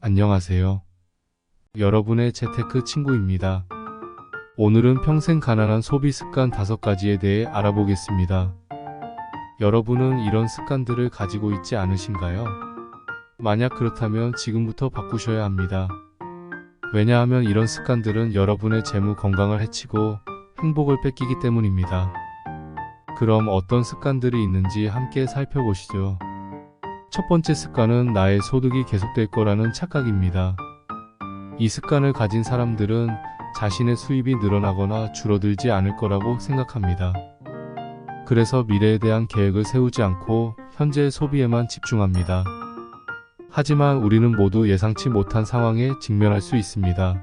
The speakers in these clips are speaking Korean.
안녕하세요. 여러분의 재테크 친구입니다. 오늘은 평생 가난한 소비 습관 5가지에 대해 알아보겠습니다. 여러분은 이런 습관들을 가지고 있지 않으신가요? 만약 그렇다면 지금부터 바꾸셔야 합니다. 왜냐하면 이런 습관들은 여러분의 재무 건강을 해치고 행복을 뺏기기 때문입니다. 그럼 어떤 습관들이 있는지 함께 살펴보시죠. 첫 번째 습관은 나의 소득이 계속될 거라는 착각입니다. 이 습관을 가진 사람들은 자신의 수입이 늘어나거나 줄어들지 않을 거라고 생각합니다. 그래서 미래에 대한 계획을 세우지 않고 현재의 소비에만 집중합니다. 하지만 우리는 모두 예상치 못한 상황에 직면할 수 있습니다.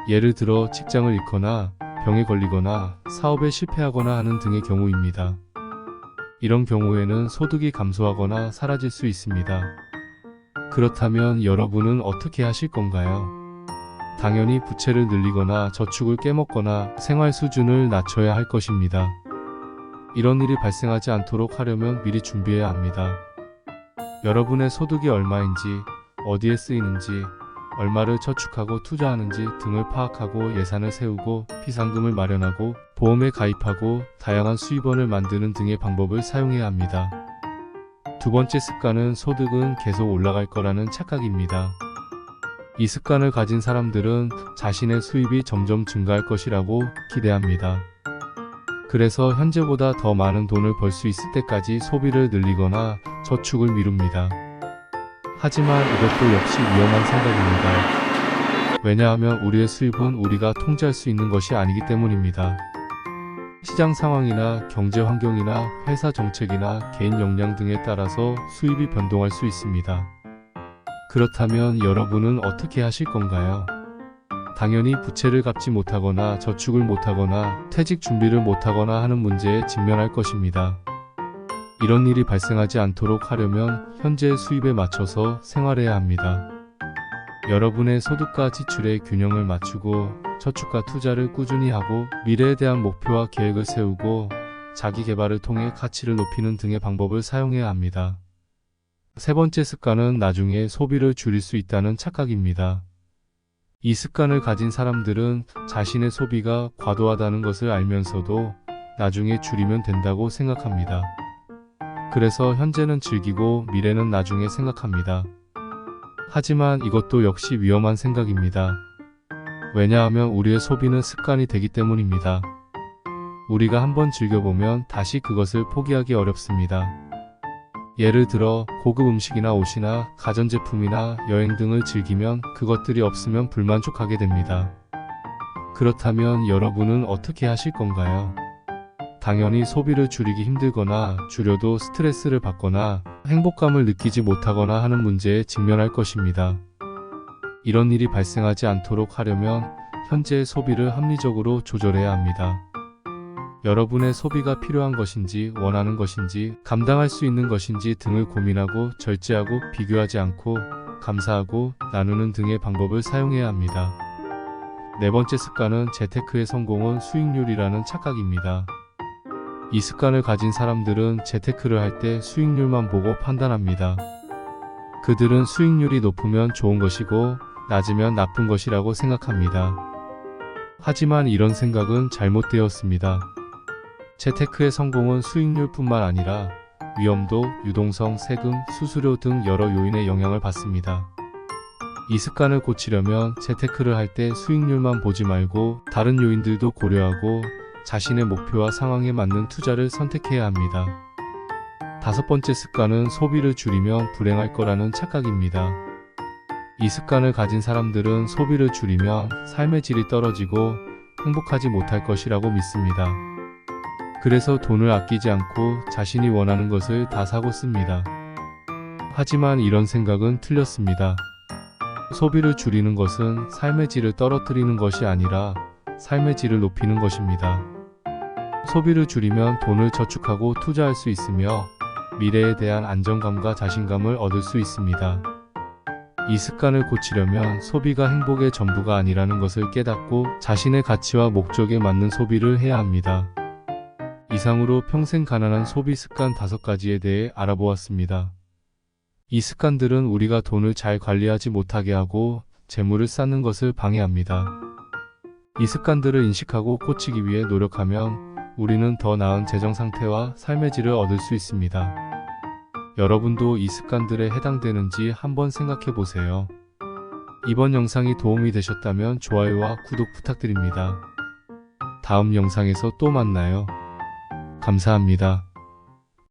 예를 들어 직장을 잃거나 병에 걸리거나 사업에 실패하거나 하는 등의 경우입니다. 이런 경우에는 소득이 감소하거나 사라질 수 있습니다. 그렇다면 여러분은 어떻게 하실 건가요? 당연히 부채를 늘리거나 저축을 깨먹거나 생활 수준을 낮춰야 할 것입니다. 이런 일이 발생하지 않도록 하려면 미리 준비해야 합니다. 여러분의 소득이 얼마인지, 어디에 쓰이는지, 얼마를 저축하고 투자하는지 등을 파악하고 예산을 세우고 비상금을 마련하고 보험에 가입하고 다양한 수입원을 만드는 등의 방법을 사용해야 합니다. 두 번째 습관은 소득은 계속 올라갈 거라는 착각입니다. 이 습관을 가진 사람들은 자신의 수입이 점점 증가할 것이라고 기대합니다. 그래서 현재보다 더 많은 돈을 벌 수 있을 때까지 소비를 늘리거나 저축을 미룹니다. 하지만 이것도 역시 위험한 생각입니다. 왜냐하면 우리의 수입은 우리가 통제할 수 있는 것이 아니기 때문입니다. 시장 상황이나 경제 환경이나 회사 정책이나 개인 역량 등에 따라서 수입이 변동할 수 있습니다. 그렇다면 여러분은 어떻게 하실 건가요? 당연히 부채를 갚지 못하거나 저축을 못하거나 퇴직 준비를 못하거나 하는 문제에 직면할 것입니다. 이런 일이 발생하지 않도록 하려면 현재의 수입에 맞춰서 생활해야 합니다. 여러분의 소득과 지출의 균형을 맞추고 저축과 투자를 꾸준히 하고 미래에 대한 목표와 계획을 세우고 자기 개발을 통해 가치를 높이는 등의 방법을 사용해야 합니다. 세 번째 습관은 나중에 소비를 줄일 수 있다는 착각입니다. 이 습관을 가진 사람들은 자신의 소비가 과도하다는 것을 알면서도 나중에 줄이면 된다고 생각합니다. 그래서 현재는 즐기고 미래는 나중에 생각합니다. 하지만 이것도 역시 위험한 생각입니다. 왜냐하면 우리의 소비는 습관이 되기 때문입니다. 우리가 한번 즐겨보면 다시 그것을 포기하기 어렵습니다. 예를 들어 고급 음식이나 옷이나 가전제품이나 여행 등을 즐기면 그것들이 없으면 불만족하게 됩니다. 그렇다면 여러분은 어떻게 하실 건가요? 당연히 소비를 줄이기 힘들거나 줄여도 스트레스를 받거나 행복감을 느끼지 못하거나 하는 문제에 직면할 것입니다. 이런 일이 발생하지 않도록 하려면 현재의 소비를 합리적으로 조절해야 합니다. 여러분의 소비가 필요한 것인지 원하는 것인지 감당할 수 있는 것인지 등을 고민하고 절제하고 비교하지 않고 감사하고 나누는 등의 방법을 사용해야 합니다. 네 번째 습관은 재테크의 성공은 수익률이라는 착각입니다. 이 습관을 가진 사람들은 재테크를 할 때 수익률만 보고 판단합니다. 그들은 수익률이 높으면 좋은 것이고 낮으면 나쁜 것이라고 생각합니다. 하지만 이런 생각은 잘못되었습니다. 재테크의 성공은 수익률뿐만 아니라 위험도, 유동성, 세금, 수수료 등 여러 요인의 영향을 받습니다. 이 습관을 고치려면 재테크를 할 때 수익률만 보지 말고 다른 요인들도 고려하고 자신의 목표와 상황에 맞는 투자를 선택해야 합니다. 다섯 번째 습관은 소비를 줄이면 불행할 거라는 착각입니다. 이 습관을 가진 사람들은 소비를 줄이면 삶의 질이 떨어지고 행복하지 못할 것이라고 믿습니다. 그래서 돈을 아끼지 않고 자신이 원하는 것을 다 사고 씁니다. 하지만 이런 생각은 틀렸습니다. 소비를 줄이는 것은 삶의 질을 떨어뜨리는 것이 아니라 삶의 질을 높이는 것입니다. 소비를 줄이면 돈을 저축하고 투자할 수 있으며 미래에 대한 안정감과 자신감을 얻을 수 있습니다. 이 습관을 고치려면 소비가 행복의 전부가 아니라는 것을 깨닫고 자신의 가치와 목적에 맞는 소비를 해야 합니다. 이상으로 평생 가난한 소비 습관 5가지에 대해 알아보았습니다. 이 습관들은 우리가 돈을 잘 관리하지 못하게 하고 재물을 쌓는 것을 방해합니다. 이 습관들을 인식하고 고치기 위해 노력하면 우리는 더 나은 재정 상태와 삶의 질을 얻을 수 있습니다. 여러분도 이 습관들에 해당되는지 한번 생각해 보세요. 이번 영상이 도움이 되셨다면 좋아요와 구독 부탁드립니다. 다음 영상에서 또 만나요. 감사합니다.